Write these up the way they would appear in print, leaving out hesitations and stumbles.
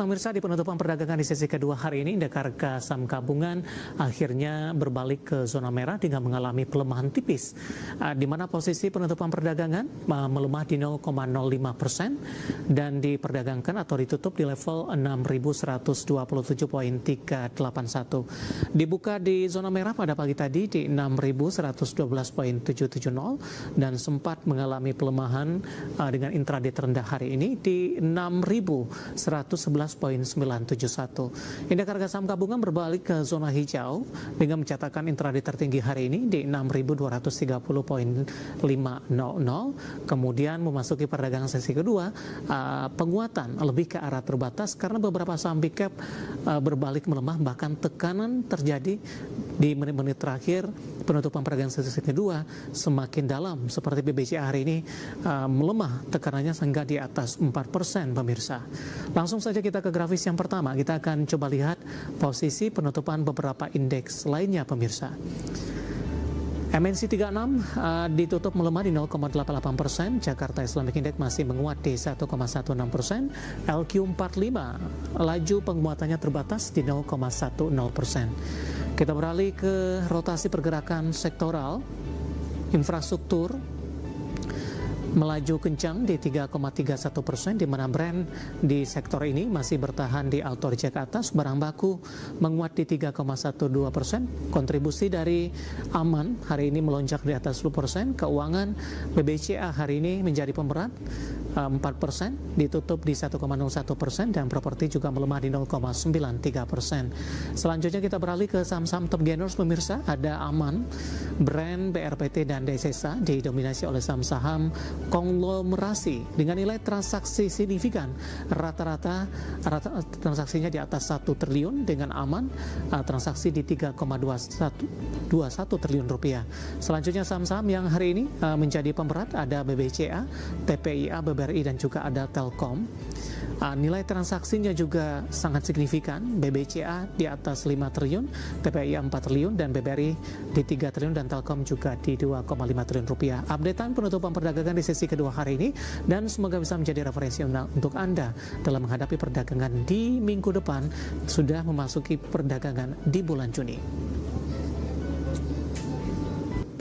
pemirsa, di penutupan perdagangan di sesi kedua hari ini, indeks harga saham gabungan akhirnya berbalik ke zona merah dengan mengalami pelemahan tipis, di mana posisi penutupan perdagangan melemah di 0,05% dan diperdagangkan atau ditutup di level 6.127.381. Dibuka di zona merah pada pagi tadi di 6.112.770 dan sempat mengalami pelemahan dengan intraday terendah hari ini di 6.111.971. Indeks harga saham gabungan berbalik ke zona hijau dengan mencatatkan intraday tertinggi hari ini di 6.230.500. Kemudian memasuki perdagangan sesi kedua, penguatan lebih ke arah terbatas karena beberapa saham big cap berbalik melemah, bahkan tekanan terjadi di menit-menit terakhir penutupan perdagangan sesi kedua semakin dalam, seperti BBCA hari ini melemah tekanannya sehingga di atas 4% pemirsa. Langsung saja kita ke grafis yang pertama. Kita akan coba lihat posisi penutupan beberapa indeks lainnya pemirsa. MNC 36 ditutup melemah di 0,88%, Jakarta Islamic Index masih menguat di 1,16%, LQ45 laju penguatannya terbatas di 0,10%. Kita beralih ke rotasi pergerakan sektoral. Infrastruktur melaju kencang di 3,31%, di mana brand di sektor ini masih bertahan di alto reject atas, barang baku menguat di 3,12%, kontribusi dari aman hari ini melonjak di atas 10%, keuangan BBCA hari ini menjadi pemberat 4%, ditutup di 1,01%, dan properti juga melemah di 0,93%. Selanjutnya kita beralih ke saham-saham top gainers pemirsa. Ada Aman, Brand, BRPT, dan DSSA didominasi oleh saham-saham konglomerasi dengan nilai transaksi signifikan, rata-rata transaksinya di atas 1 triliun, dengan Aman transaksi di 3,21 triliun rupiah. Selanjutnya saham-saham yang hari ini menjadi pemberat ada BBCA, TPIA, BBRI, dan juga ada Telkom. Nilai transaksinya juga sangat signifikan, BBCA di atas 5 triliun, TPIA 4 triliun, dan BBRI di 3 triliun, dan Telkom juga di 2,5 triliun rupiah. Updatean penutupan perdagangan di sesi kedua hari ini, dan semoga bisa menjadi referensi untuk Anda dalam menghadapi perdagangan di minggu depan, sudah memasuki perdagangan di bulan Juni.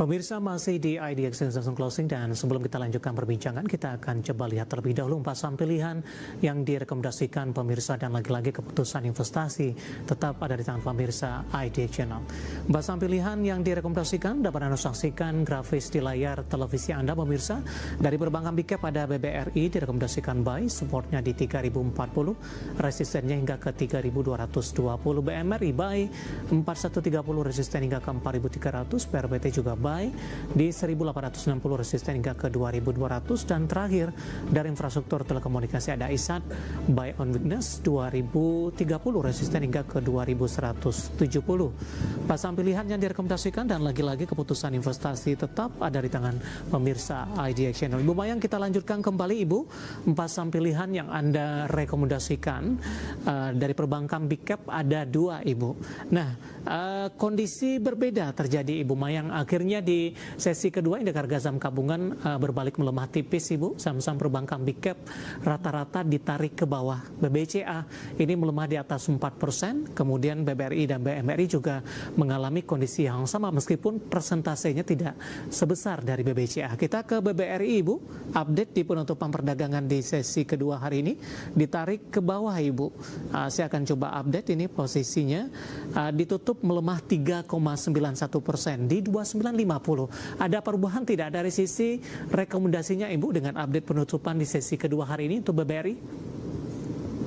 Pemirsa, masih di IDX Langsung Closing, dan sebelum kita lanjutkan perbincangan, kita akan coba lihat terlebih dahulu 4 saham pilihan yang direkomendasikan pemirsa, dan lagi-lagi keputusan investasi tetap ada di tangan pemirsa IDX Channel. 4 saham pilihan yang direkomendasikan dapat Anda saksikan grafis di layar televisi Anda pemirsa. Dari perbankan big cap ada BBRI direkomendasikan buy, supportnya di 3040, resistennya hingga ke 3220. BMRI buy 4130, resisten hingga ke 4300. PRBT juga buy di 1860, resisten hingga ke 2200. Dan terakhir dari infrastruktur telekomunikasi ada ISAT buy on weakness 2030, resisten hingga ke 2170. Pasang pilihan yang direkomendasikan, dan lagi-lagi keputusan investasi tetap ada di tangan pemirsa IDX Channel. Ibu Mayang, kita lanjutkan kembali Ibu, 4 saham pilihan yang Anda rekomendasikan dari perbankan big cap ada 2 Ibu. Nah, kondisi berbeda terjadi Ibu Mayang. Akhirnya di sesi kedua indeks harga saham gabungan berbalik melemah tipis Ibu. Saham-saham perbankan big cap rata-rata ditarik ke bawah. BBCA ini melemah di atas 4%, kemudian BBRI dan BMRI juga mengalami kondisi yang sama meskipun persentasenya tidak sebesar dari BBCA. Kita ke BBRI Ibu, update di penutupan perdagangan di sesi kedua hari ini ditarik ke bawah Ibu. Saya akan coba update ini posisinya, ditutup melemah 3,91% di 2950. Ada perubahan tidak dari sisi rekomendasinya Ibu dengan update penutupan di sesi kedua hari ini untuk BBRI?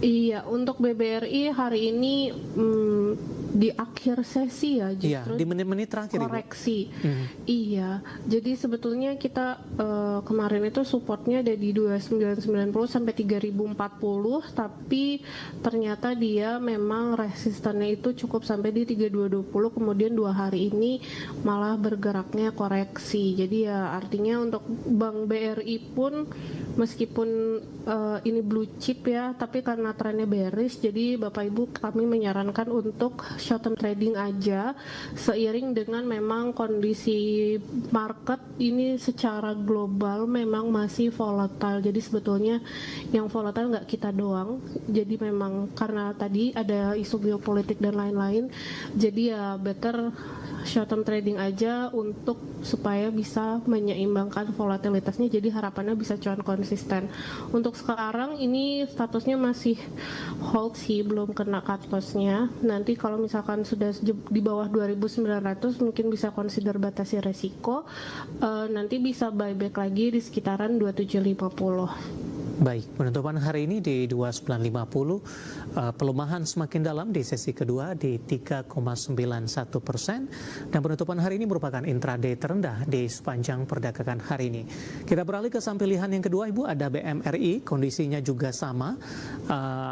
Iya, untuk BBRI hari ini di akhir sesi ya justru. Iya, di menit-menit terakhir koreksi. Iya, jadi sebetulnya kita kemarin itu supportnya ada di 2990 sampai 3040, tapi ternyata dia memang resistannya itu cukup sampai di 3220, kemudian 2 hari ini malah bergeraknya koreksi. Jadi ya artinya untuk Bank BRI pun meskipun ini blue chip ya, tapi karena trennya bearish, jadi Bapak Ibu kami menyarankan untuk short term trading aja, seiring dengan memang kondisi market ini secara global memang masih volatile. Jadi sebetulnya yang volatile nggak kita doang, jadi memang karena tadi ada isu geopolitik dan lain-lain, jadi ya better short term trading aja untuk supaya bisa menyeimbangkan volatilitasnya, jadi harapannya bisa cuan konsisten. Untuk sekarang ini statusnya masih hold sih, belum kena cut loss-nya. Nanti kalau misalkan sudah di bawah 2.900 mungkin bisa consider batasi resiko, nanti bisa buyback lagi di sekitaran 2750. Baik, penutupan hari ini di 2950, pelemahan semakin dalam di sesi kedua di 3,91%, dan penutupan hari ini merupakan intraday terendah di sepanjang perdagangan hari ini. Kita beralih ke saham pilihan yang kedua, Ibu, ada BMRI, kondisinya juga sama,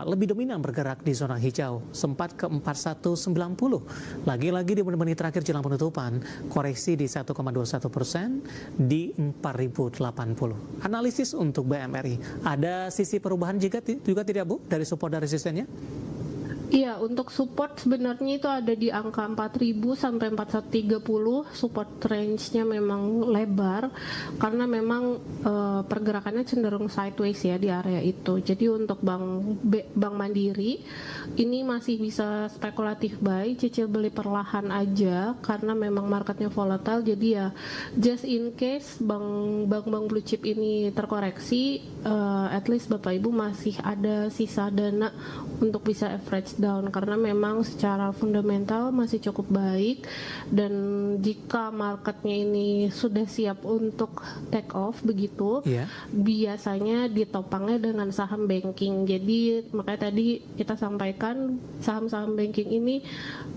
lebih dominan bergerak di zona hijau, sempat ke 4190. Lagi-lagi di menit-menit terakhir jelang penutupan, koreksi di 1,21% di 4080. Analisis untuk BMRI, ada sisi perubahan juga tidak, Bu, dari support dan resistennya? Iya, untuk support sebenarnya itu ada di angka 4.000 sampai 4130. Support range-nya memang lebar karena memang pergerakannya cenderung sideways ya di area itu. Jadi untuk Bank Mandiri ini masih bisa spekulatif buy, cicil beli perlahan aja karena memang marketnya volatile. Jadi ya just in case bank blue chip ini terkoreksi, at least Bapak Ibu masih ada sisa dana untuk bisa average down, karena memang secara fundamental masih cukup baik, dan jika marketnya ini sudah siap untuk take off begitu, biasanya ditopangnya dengan saham banking. Jadi makanya tadi kita sampaikan saham-saham banking ini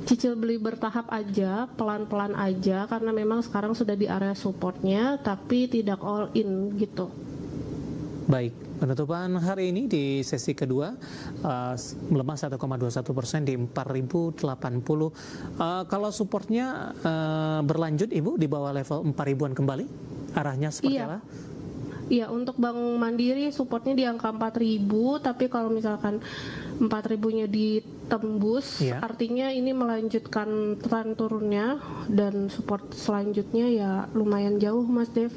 cicil beli bertahap aja, pelan-pelan aja, karena memang sekarang sudah di area supportnya tapi tidak all in gitu. Baik, penutupan hari ini di sesi kedua melemah 1,21% di 4080. Kalau supportnya berlanjut, Ibu, di bawah level 4000-an kembali, arahnya seperti apa? Iya, untuk Bank Mandiri supportnya di angka 4.000, tapi kalau misalkan 4.000-nya ditembus, artinya ini melanjutkan tren turunnya, dan support selanjutnya ya lumayan jauh, Mas Dev.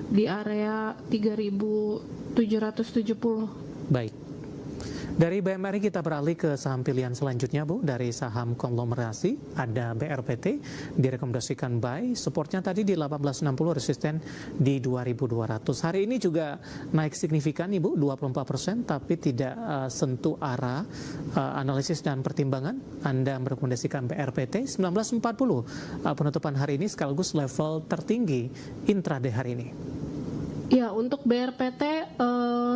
Di area 3.770. Baik. Dari BMRI kita beralih ke saham pilihan selanjutnya, Bu. Dari saham konglomerasi ada BRPT, direkomendasikan buy, supportnya tadi di 1860, resisten di 2200. Hari ini juga naik signifikan, Ibu, 24%, tapi tidak sentuh arah analisis dan pertimbangan. Anda merekomendasikan BRPT 1940, penutupan hari ini sekaligus level tertinggi intraday hari ini. Ya, untuk BRPT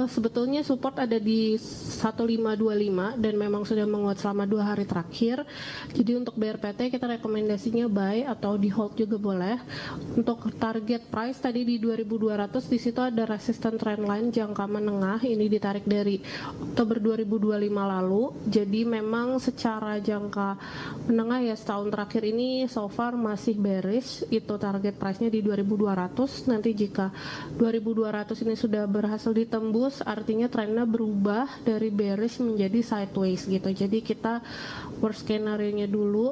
sebetulnya support ada di 1525 dan memang sudah menguat selama 2 hari terakhir. Jadi untuk BRPT kita rekomendasinya buy atau di hold juga boleh. Untuk target price tadi di 2200, di situ ada resistant trendline jangka menengah, ini ditarik dari Oktober 2025 lalu. Jadi memang secara jangka menengah ya setahun terakhir ini so far masih bearish. Itu target price-nya di 2200. Nanti jika 2200 ini sudah berhasil ditembus, artinya trennya berubah dari bearish menjadi sideways gitu. Jadi kita worst scenario-nya dulu,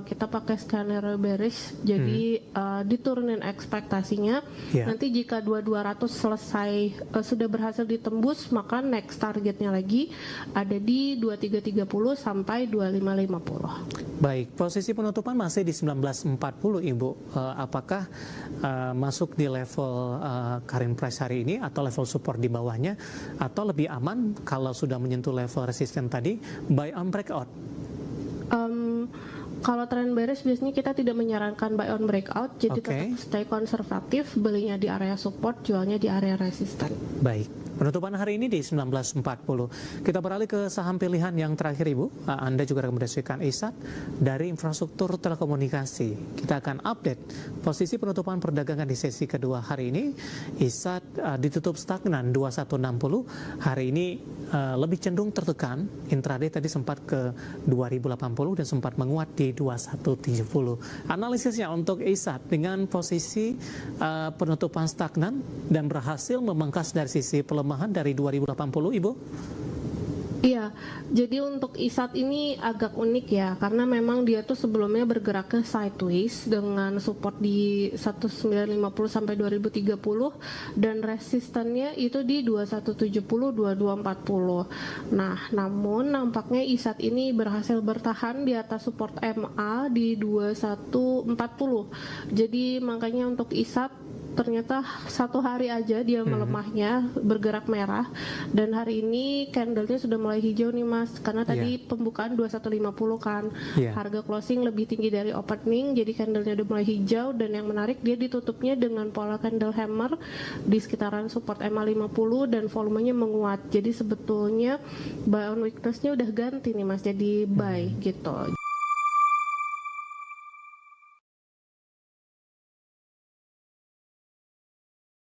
kita pakai skenario bearish, jadi diturunin ekspektasinya. Nanti jika 2200 selesai, sudah berhasil ditembus, maka next targetnya lagi ada di 2330 sampai 2550. Baik, posisi penutupan masih di 1940, Ibu. Apakah masuk di level current price hari ini atau level support di bawahnya, atau lebih aman kalau sudah menyentuh level resisten tadi, buy on breakout? Kalau tren bearish biasanya kita tidak menyarankan buy on breakout, jadi tetap stay konservatif, belinya di area support, jualnya di area resisten. Baik, Penutupan hari ini di 1940. Kita beralih ke saham pilihan yang terakhir, Ibu. Anda juga rekomendasikan ISAT dari infrastruktur telekomunikasi. Kita akan update posisi penutupan perdagangan di sesi kedua hari ini. ISAT ditutup stagnan 2160. Hari ini lebih cenderung tertekan. Intraday tadi sempat ke 2080 dan sempat menguat di 2170. Analisisnya untuk ISAT dengan posisi penutupan stagnan dan berhasil memangkas dari sisi pelemahan dari 2080, Ibu? Iya, jadi untuk ISAT ini agak unik ya, karena memang dia tuh sebelumnya bergeraknya sideways dengan support di 1950 sampai 2030 dan resistannya itu di 2170, 2240. Nah, namun nampaknya ISAT ini berhasil bertahan di atas support MA di 2140. Jadi makanya untuk ISAT ternyata satu hari aja dia melemahnya, bergerak merah, dan hari ini candlenya sudah mulai hijau nih Mas, karena tadi pembukaan 2150 kan, harga closing lebih tinggi dari opening, jadi candlenya udah mulai hijau, dan yang menarik dia ditutupnya dengan pola candle hammer di sekitaran support MA50 dan volumenya menguat, jadi sebetulnya buy on weakness-nya udah ganti nih Mas, jadi buy gitu.